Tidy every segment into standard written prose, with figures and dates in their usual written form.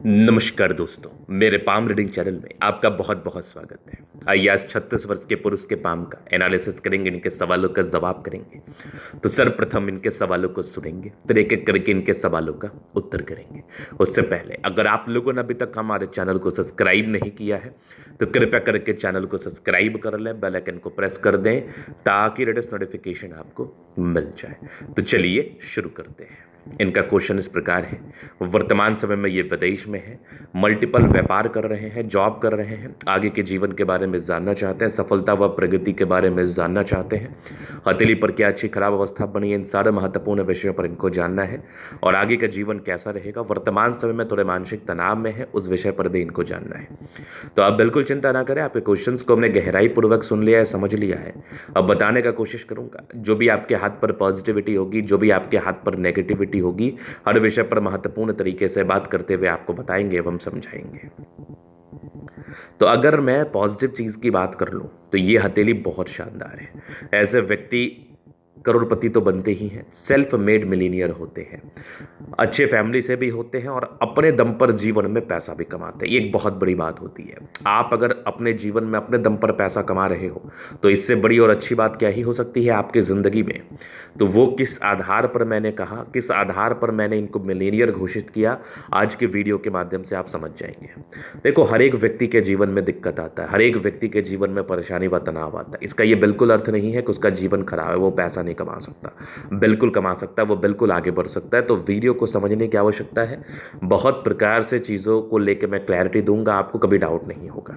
नमस्कार दोस्तों, मेरे पाम रीडिंग चैनल में आपका बहुत बहुत स्वागत है। आइए आज 36 वर्ष के पुरुष के पाम का एनालिसिस करेंगे, इनके सवालों का जवाब करेंगे। तो सर्वप्रथम इनके सवालों को सुनेंगे, फिर एक एक करके इनके सवालों का उत्तर करेंगे। उससे पहले अगर आप लोगों ने अभी तक हमारे चैनल को सब्सक्राइब नहीं किया है तो कृपया करके चैनल को सब्सक्राइब कर लें, बेल आइकन को प्रेस कर दें ताकि लेटेस्ट नोटिफिकेशन आपको मिल जाए। तो चलिए शुरू करते हैं। इनका क्वेश्चन इस प्रकार है, वर्तमान समय में ये विदेश में है, मल्टीपल व्यापार कर रहे हैं, जॉब कर रहे हैं, आगे के जीवन के बारे में जानना चाहते हैं, सफलता व प्रगति के बारे में जानना चाहते हैं, हथेली पर क्या अच्छी खराब अवस्था बनी है, इन सारे महत्वपूर्ण विषयों पर इनको जानना है और आगे का जीवन कैसा रहेगा, वर्तमान समय में थोड़े मानसिक तनाव में है उस विषय पर भी इनको जानना है। तो आप बिल्कुल चिंता ना करें, आपके क्वेश्चंस को हमने गहराई पूर्वक सुन लिया है, समझ लिया है। अब बताने का कोशिश करूंगा, जो भी आपके हाथ पर पॉजिटिविटी होगी, जो भी आपके हाथ पर नेगेटिविटी होगी, हर विषय पर महत्वपूर्ण तरीके से बात करते हुए आपको बताएंगे एवं समझाएंगे। तो अगर मैं पॉजिटिव चीज की बात कर लूं तो ये हथेली बहुत शानदार है। ऐसे व्यक्ति करोड़पति तो बनते ही हैं, सेल्फ मेड मिलीनियर होते हैं, अच्छे फैमिली से भी होते हैं और अपने दम पर जीवन में पैसा भी कमाते हैं। ये एक बहुत बड़ी बात होती है। आप अगर अपने जीवन में अपने दम पर पैसा कमा रहे हो तो इससे बड़ी और अच्छी बात क्या ही हो सकती है आपकी ज़िंदगी में। तो वो किस आधार पर मैंने कहा, किस आधार पर मैंने इनको मिलीनियर घोषित किया, आज के वीडियो के माध्यम से आप समझ जाएंगे। देखो, हर एक व्यक्ति के जीवन में दिक्कत आता है, हर एक व्यक्ति के जीवन में परेशानी व तनाव आता है। इसका ये बिल्कुल अर्थ नहीं है कि उसका जीवन खराब है, वो पैसा नहीं कमा सकता। बिल्कुल कमा सकता है, वो बिल्कुल आगे बढ़ सकता है। तो वीडियो को समझने की आवश्यकता है। बहुत प्रकार से चीज़ों को लेकर मैं क्लैरिटी दूंगा, आपको कभी डाउट नहीं होगा।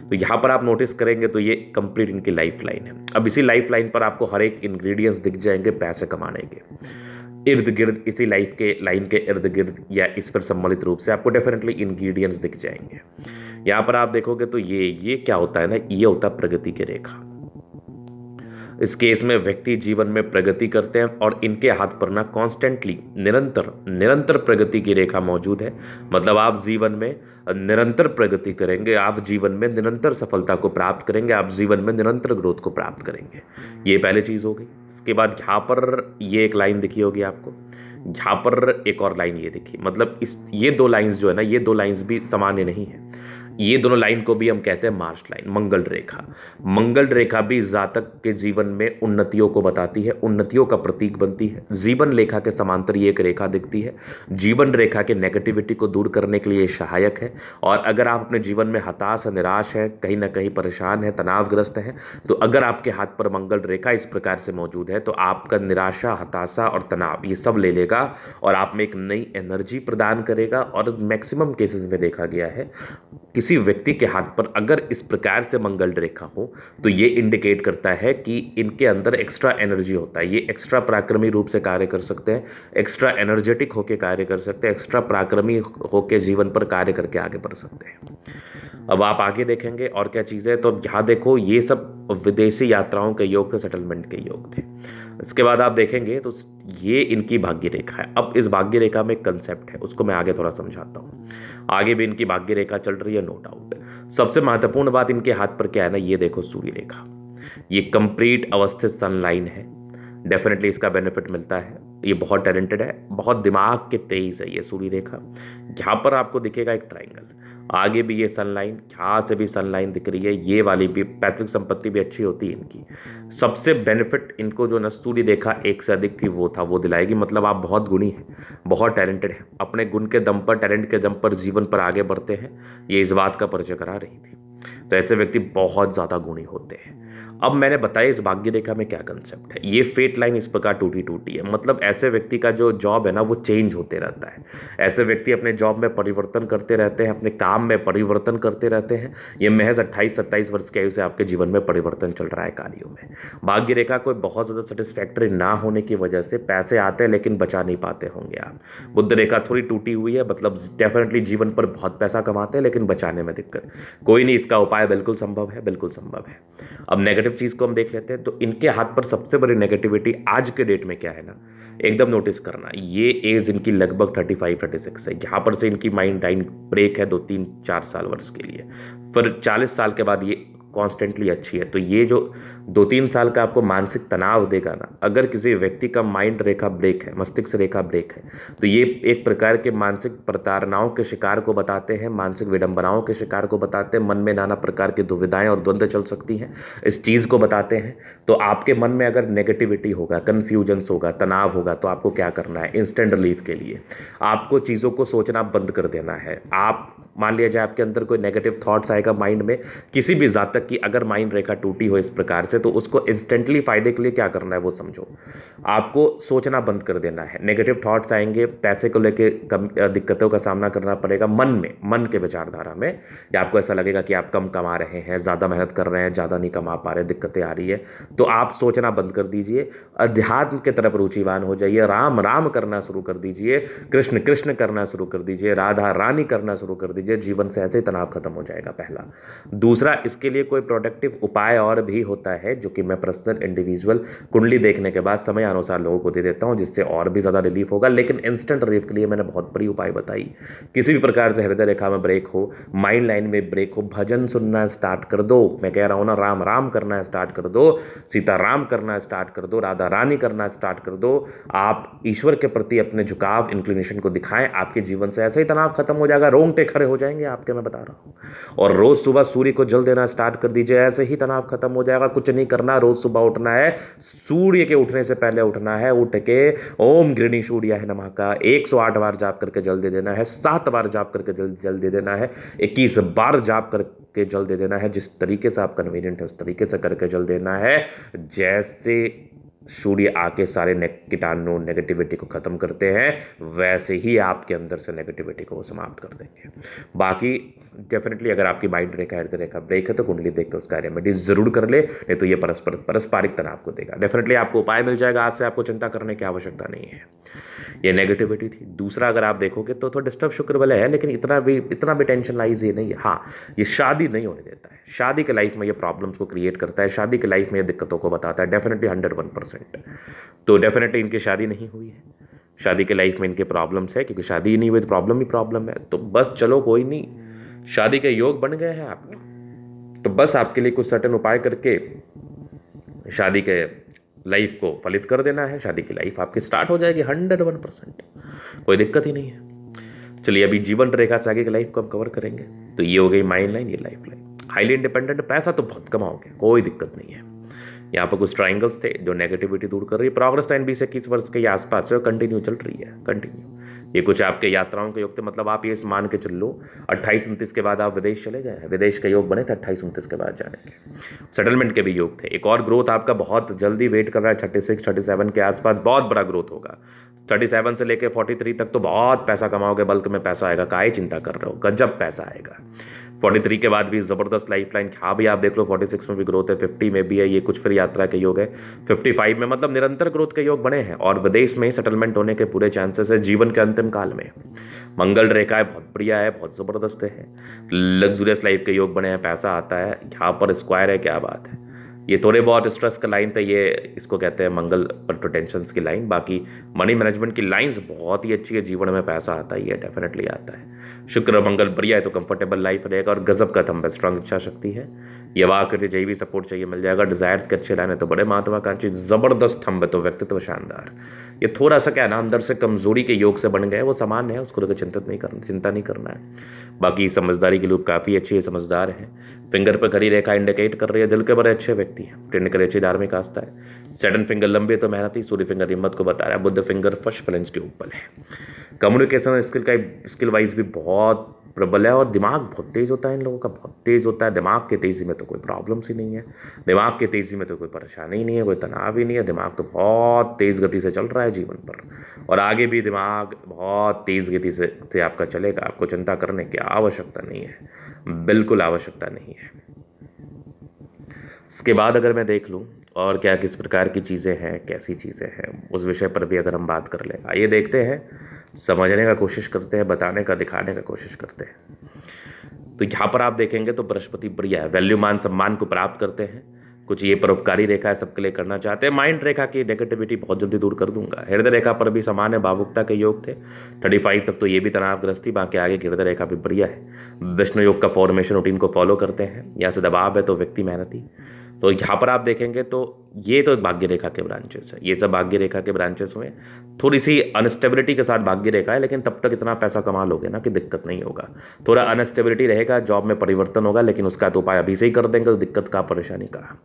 तो यहाँ पर आप नोटिस करेंगे तो ये कंप्लीट इनकी लाइफ लाइन है। अब इसी लाइफ लाइन पर आपको हर एक इंग्रेडिएंट्स दिख जाएंगे पैसे कमाने के इर्द गिर्द, इसी लाइफ के लाइन के इर्द गिर्द या इस पर सम्मिलित रूप से आपको डेफिनेटली इंग्रेडिएंट्स दिख जाएंगे। यहाँ पर आप देखोगे तो ये क्या होता है ना, ये होता है प्रगति की रेखा। इस केस में व्यक्ति जीवन में प्रगति करते हैं और इनके हाथ पर ना कॉन्स्टेंटली निरंतर प्रगति की रेखा मौजूद है। मतलब आप जीवन में निरंतर प्रगति करेंगे, आप जीवन में निरंतर सफलता को प्राप्त करेंगे, आप जीवन में निरंतर ग्रोथ को प्राप्त करेंगे। ये पहली चीज हो गई। इसके बाद यहाँ पर ये एक लाइन दिखी होगी आपको, यहाँ पर एक और लाइन ये दिखी। मतलब ये दो लाइंस जो है ना, ये दो लाइंस भी सामान्य नहीं है। ये दोनों लाइन को भी हम कहते हैं मार्स लाइन, मंगल रेखा। मंगल रेखा भी जातक के जीवन में उन्नतियों को बताती है, उन्नतियों का प्रतीक बनती है। जीवन रेखा के समांतर ये एक रेखा दिखती है। जीवन रेखा के नेगेटिविटी को दूर करने के लिए सहायक है। और अगर आप अपने जीवन में हताश है, निराश है, कहीं ना कहीं परेशान है, तनावग्रस्त है, तो अगर आपके हाथ पर मंगल रेखा इस प्रकार से मौजूद है तो आपका निराशा, हताशा और तनाव ये सब ले लेगा और आप में एक नई एनर्जी प्रदान करेगा। और मैक्सिमम केसेस में देखा गया है, किसी व्यक्ति के हाथ पर अगर इस प्रकार से मंगल रेखा हो तो ये इंडिकेट करता है कि इनके अंदर एक्स्ट्रा एनर्जी होता है। ये एक्स्ट्रा पराक्रमी रूप से कार्य कर सकते हैं, एक्स्ट्रा एनर्जेटिक होकर कार्य कर सकते हैं, एक्स्ट्रा पराक्रमी होकर जीवन पर कार्य करके आगे बढ़ सकते हैं। अब आप आगे देखेंगे और क्या चीज़ें, तो यहाँ देखो ये सब विदेशी यात्राओं के योग थे, सेटलमेंट के योग थे। इसके बाद आप देखेंगे तो ये इनकी भाग्य रेखा है। अब इस भाग्य रेखा में एक कंसेप्ट है, उसको मैं आगे थोड़ा समझाता हूँ। आगे भी इनकी भाग्य रेखा चल रही है, नो डाउट। सबसे महत्वपूर्ण बात इनके हाथ पर क्या है ना, ये देखो सूर्य रेखा, ये कंप्लीट अवस्थित सन लाइन है। डेफिनेटली इसका बेनिफिट मिलता है। ये बहुत टैलेंटेड है, बहुत दिमाग के तेज है ये सूर्य रेखा। यहाँ पर आपको दिखेगा एक ट्राइंगल, आगे भी ये सनलाइन, यहाँ से भी सनलाइन दिख रही है। ये वाली भी पैतृक संपत्ति भी अच्छी होती है इनकी। सबसे बेनिफिट इनको जो न सूर्य रेखा एक से अधिक थी वो दिलाएगी। मतलब आप बहुत गुणी हैं, बहुत टैलेंटेड हैं, अपने गुण के दम पर, टैलेंट के दम पर जीवन पर आगे बढ़ते हैं। ये इस बात का परिचय करा रही थी। तो ऐसे व्यक्ति बहुत ज़्यादा गुणी होते हैं। अब मैंने बताया इस भाग्य रेखा में क्या कंसेप्ट है। ये फेट लाइन इस प्रकार टूटी है। मतलब ऐसे व्यक्ति का जो जॉब है ना वो चेंज होते रहता है। ऐसे व्यक्ति अपने जॉब में परिवर्तन करते रहते हैं, अपने काम में परिवर्तन करते रहते हैं। ये महज 28-27 वर्ष की आयु से आपके जीवन में परिवर्तन चल रहा है कार्यों में। भाग्य रेखा कोई बहुत ज़्यादा सेटिस्फैक्टरी ना होने की वजह से पैसे आते हैं लेकिन बचा नहीं पाते होंगे आप। बुध रेखा थोड़ी टूटी हुई है, मतलब डेफिनेटली जीवन पर बहुत पैसा कमाते हैं लेकिन बचाने में दिक्कत। कोई नहीं, इसका उपाय बिल्कुल संभव है, बिल्कुल संभव है। अब नेगेटिव चीज़ को हम देख लेते हैं। तो इनके हाथ पर सबसे बड़ी नेगेटिविटी आज के डेट में क्या है ना, एकदम नोटिस करना। ये एज इनकी लगभग 35-36 है। यहाँ पर से इनकी माइंड टाइम ब्रेक है 2-3-4 साल वर्ष के लिए। फिर 40 साल के बाद ये कॉन्स्टेंटली अच्छी है। तो ये जो 2-3 साल का आपको मानसिक तनाव देगा ना, अगर किसी व्यक्ति का माइंड रेखा ब्रेक है, मस्तिष्क रेखा ब्रेक है, तो ये एक प्रकार के मानसिक प्रताड़नाओं के शिकार को बताते हैं, मानसिक विडंबनाओं के शिकार को बताते हैं, मन में नाना प्रकार की दुविधाएं और द्वंद्व चल सकती हैं, इस चीज़ को बताते हैं। तो आपके मन में अगर नेगेटिविटी होगा, कन्फ्यूजन्स होगा, तनाव होगा, तो आपको क्या करना है? इंस्टेंट रिलीफ के लिए आपको चीज़ों को सोचना बंद कर देना है। आप मान लिया जाए आपके अंदर कोई नेगेटिव थॉट्स आएगा माइंड में, किसी भी जातक की अगर माइंड रेखा टूटी हो इस प्रकार से, तो उसको इंस्टेंटली फायदे के लिए क्या करना है वो समझो। आपको सोचना बंद कर देना है। नेगेटिव थॉट्स आएंगे, पैसे को लेके दिक्कतों का सामना करना पड़ेगा मन में, मन के विचारधारा में, या आपको ऐसा लगेगा कि आप कम कमा रहे हैं, ज़्यादा मेहनत कर रहे हैं, ज़्यादा नहीं कमा पा रहे, दिक्कतें आ रही है। तो आप सोचना बंद कर दीजिए, अध्यात्म की तरफ रुचिवान हो जाइए, राम राम करना शुरू कर दीजिए, कृष्ण कृष्ण करना शुरू कर दीजिए, राधा रानी करना शुरू कर दीजिए। जीवन से ऐसे ही तनाव खत्म हो जाएगा, पहला। दूसरा, इसके लिए कोई प्रोडक्टिव उपाय और भी होता है जो कि मैं पर्सनल इंडिविजुअल कुंडली देखने के बाद समय अनुसार लोगों को दे देता हूं, जिससे और भी ज्यादा रिलीफ होगा। लेकिन इंस्टेंट रिलीफ के लिए मैंने बहुत बड़ी उपाय बताई। किसी भी प्रकार से हृदय रेखा में ब्रेक हो, माइंड लाइन में ब्रेक हो, भजन सुनना स्टार्ट कर दो। मैं कह रहा हूं ना, राम राम करना स्टार्ट कर दो, सीताराम करना स्टार्ट कर दो, राधा रानी करना स्टार्ट कर दो। आप ईश्वर के प्रति अपने झुकाव, इंक्लिनेशन को दिखाएं, आपके जीवन से ऐसे ही तनाव खत्म हो जाएगा, रोंगटे खड़े हो जाएंगे आपके, मैं बता रहा हूं। और रोज सुबह सूर्य को जल देना स्टार्ट कर दीजिए, ऐसे ही तनाव खत्म हो जाएगा। कुछ नहीं करना, रोज सुबह उठना है, सूर्य के उठने से पहले उठना है, उठ के ओम गृणी सूर्याय नमः का 108 बार जाप करके जल दे देना है, 7 बार जाप करके जल दे देना है, 21 बार जाप करके जल दे देना है। जिस तरीके से आप कन्वीनियंट है उस तरीके से करके जल देना है। जैसे सूर्य आके सारे कीटाणु नेगेटिविटी को खत्म करते हैं, वैसे ही आपके अंदर से नेगेटिविटी को वो समाप्त कर देंगे। बाकी डेफिनेटली अगर आपकी माइंड रेखा, हृदय रेखा ब्रेक है, तो कुंडली देख के उसका रेमेडी जरूर कर ले, नहीं तो ये पारस्परिक तनाव को देगा। डेफिनेटली आपको उपाय मिल जाएगा, आज से आपको चिंता करने की आवश्यकता नहीं है। ये नेगेटिविटी थी। दूसरा, अगर आप देखोगे तो डिस्टर्ब शुक्र वाले है, लेकिन इतना भी टेंशनलाइज ये नहीं है। हाँ, ये शादी नहीं होने देता है, शादी के लाइफ में ये प्रॉब्लम्स को क्रिएट करता है, शादी के लाइफ में ये दिक्कतों को बताता है, डेफिनेटली 101%। तो डेफिनेटली इनकी शादी नहीं हुई है, शादी के लाइफ में इनके प्रॉब्लम्स है, क्योंकि शादी ही नहीं हुई तो प्रॉब्लम ही प्रॉब्लम है। तो बस चलो कोई नहीं, शादी के योग बन गए हैं आपके, तो बस आपके लिए कुछ सर्टेन उपाय करके शादी के लाइफ को फलित कर देना है। शादी की लाइफ आपकी स्टार्ट हो जाएगी 101%, कोई दिक्कत ही नहीं है। चलिए, अभी जीवन रेखा से आगे की लाइफ को हम कवर करेंगे। तो ये हो गई माइंड लाइन, ये लाइफ लाइन। हाईली इंडिपेंडेंट, पैसा तो बहुत कमाओगे, कोई दिक्कत नहीं है। यहाँ पर कुछ ट्राइंगल्स थे जो नेगेटिविटी दूर कर रही है। प्रोग्रेस लाइन 20 से 21 वर्ष के आसपास से कंटिन्यू चल रही है, कंटिन्यू। ये कुछ आपके यात्राओं के योग थे, मतलब आप ये मान के चल लो 28-29 के बाद आप विदेश चले गए हैं, विदेश के योग बने थे 28-29 के बाद जाने के। सेटलमेंट के भी योग थे। एक और ग्रोथ आपका बहुत जल्दी वेट कर रहा है, 36-37 के आसपास बहुत बड़ा ग्रोथ होगा। 37 से लेकर 43 तक तो बहुत पैसा कमाओगे, बल्क में पैसा आएगा, काहे चिंता कर रहे हो, गजब पैसा आएगा। 43 के बाद भी जबरदस्त लाइफ लाइन। हाँ भी आप देख लो, 46 में भी ग्रोथ है, 50 में भी है, ये कुछ फिर यात्रा के योग है, 55 में, मतलब निरंतर ग्रोथ के योग बने हैं। और विदेश में ही सेटलमेंट होने के पूरे चांसेस है जीवन के अंतिम काल में। मंगल रेखा है, बहुत बढ़िया है, बहुत जबरदस्त है। लग्जूरियस लाइफ के योग बने हैं, पैसा आता है, यहाँ पर स्क्वायर है, क्या बात है। ये थोड़े बहुत स्ट्रेस का लाइन था, ये इसको कहते हैं मंगल पर टेंशन की लाइन। बाकी मनी मैनेजमेंट की लाइंस बहुत ही अच्छी है, जीवन में पैसा आता ही है, डेफिनेटली आता है। शुक्र मंगल बढ़िया है तो कंफर्टेबल लाइफ रहेगा। और गजब का थंब है, स्ट्रांग इच्छा शक्ति है, ये वाह करते चाहिए भी सपोर्ट चाहिए मिल जाएगा। डिजायर्स के अच्छे लाइन है तो बड़े महत्वाकांक्षी, जबरदस्त थंब है तो व्यक्तित्व शानदार। ये थोड़ा सा क्या ना अंदर से कमजोरी के योग से बन गए, वो सामान्य है, उसको लेकर चिंता नहीं करना है। बाकी समझदारी के लूप काफी अच्छी है, समझदार है। फिंगर पर खड़ी रेखा इंडिकेट कर रही है दिल के बड़े अच्छे व्यक्ति हैं, ट्रेंड करे अच्छी धार्मिक आस्था है। सेकंड फिंगर लंबे तो मेहनती, सूर्य फिंगर हिम्मत को बता रहा है, बुद्ध फिंगर फर्स्ट फ्लेंस के ऊपर है। कम्युनिकेशन स्किल वाइज भी बहुत प्रबल है। और दिमाग बहुत तेज होता है इन लोगों का, बहुत तेज होता है। दिमाग की तेजी में तो कोई प्रॉब्लम्स ही नहीं है, दिमाग की तेजी में तो कोई परेशानी ही नहीं है, कोई तनाव ही नहीं है। दिमाग तो बहुत तेज गति से चल रहा है जीवन पर, और आगे भी दिमाग बहुत तेज गति से आपका चलेगा। आपको चिंता करने की आवश्यकता नहीं है, बिल्कुल आवश्यकता नहीं है। इसके बाद अगर मैं देख लूँ और क्या किस प्रकार की चीज़ें हैं, कैसी चीज़ें हैं, उस विषय पर भी अगर हम बात कर लें, आइए देखते हैं, समझने का कोशिश करते हैं, बताने का, दिखाने का कोशिश करते हैं। तो यहाँ पर आप देखेंगे तो बृहस्पति बढ़िया है, वैल्यू मान सम्मान को प्राप्त करते हैं, कुछ ये परोपकारी रेखा है, सबके लिए करना चाहते हैं। माइंड रेखा की नेगेटिविटी बहुत जल्दी दूर कर दूंगा। हृदय रेखा पर भी सामान्य भावुकता के योग थे, 35 तक तो ये भी तनावग्रस्त थी, बाकी आगे की हृदय रेखा भी बढ़िया है। विष्णु योग का फॉर्मेशन रूटीन को फॉलो करते हैं, यहाँ से दबाव है तो व्यक्ति मेहनती। तो यहाँ पर आप देखेंगे तो ये तो भाग्य रेखा के ब्रांचेस है, ये सब भाग्य रेखा के ब्रांचेस हुए। थोड़ी सी अनस्टेबिलिटी के साथ भाग्य रेखा है, लेकिन तब तक इतना पैसा कमा लोगे ना कि दिक्कत नहीं होगा। थोड़ा अनस्टेबिलिटी रहेगा, जॉब में परिवर्तन होगा, लेकिन उसका तो उपाय अभी से ही कर देंगे तो दिक्कत का, परेशानी का।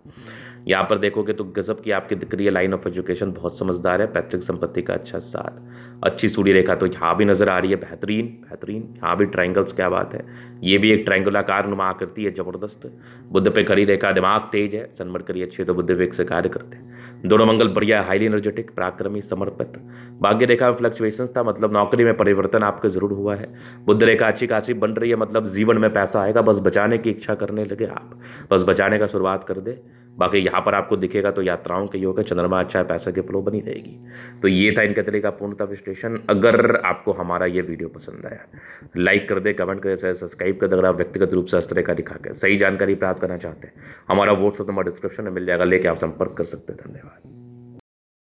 यहाँ पर देखोगे तो गजब की आपकी दिख रही है लाइन ऑफ एजुकेशन, बहुत समझदार है, पैतृक संपत्ति का अच्छा साथ, अच्छी सूर्य रेखा तो यहाँ भी नजर आ रही है, बेहतरीन बेहतरीन। यहाँ भी ट्रायंगल्स, क्या बात है, ये भी एक ट्रायंगुलाकार नुमा आकृति है, जबरदस्त। बुद्ध पे खड़ी रेखा, दिमाग तेज है, सनमरकरी अच्छी है तो बुद्ध वेग से कार्य करते हैं। दोनों मंगल बढ़िया, हाईली एनर्जेटिक, पराक्रमी, समर्पित। भाग्य रेखा में फ्लक्चुएशंस था, मतलब नौकरी में परिवर्तन आपके जरूर हुआ है। बुद्ध रेखा अच्छी खासी बन रही है, मतलब जीवन में पैसा आएगा, बस बचाने की इच्छा करने लगे आप, बस बचाने का शुरुआत कर दे। बाकी यहाँ पर आपको दिखेगा तो यात्राओं के योग है, चंद्रमा अच्छा है, पैसे की फ्लो बनी रहेगी। तो ये था इनके तरीके का पूर्णतः विश्लेषण। अगर आपको हमारा ये वीडियो पसंद आया, लाइक कर दे, कमेंट कर दे, सब्सक्राइब कर दे। अगर आप व्यक्तिगत रूप से हस्तरेखा दिखा के सही जानकारी प्राप्त करना चाहते हैं, हमारा व्हाट्सएप नंबर डिस्क्रिप्शन में मिल जाएगा, लेके आप संपर्क कर सकते हैं। धन्यवाद।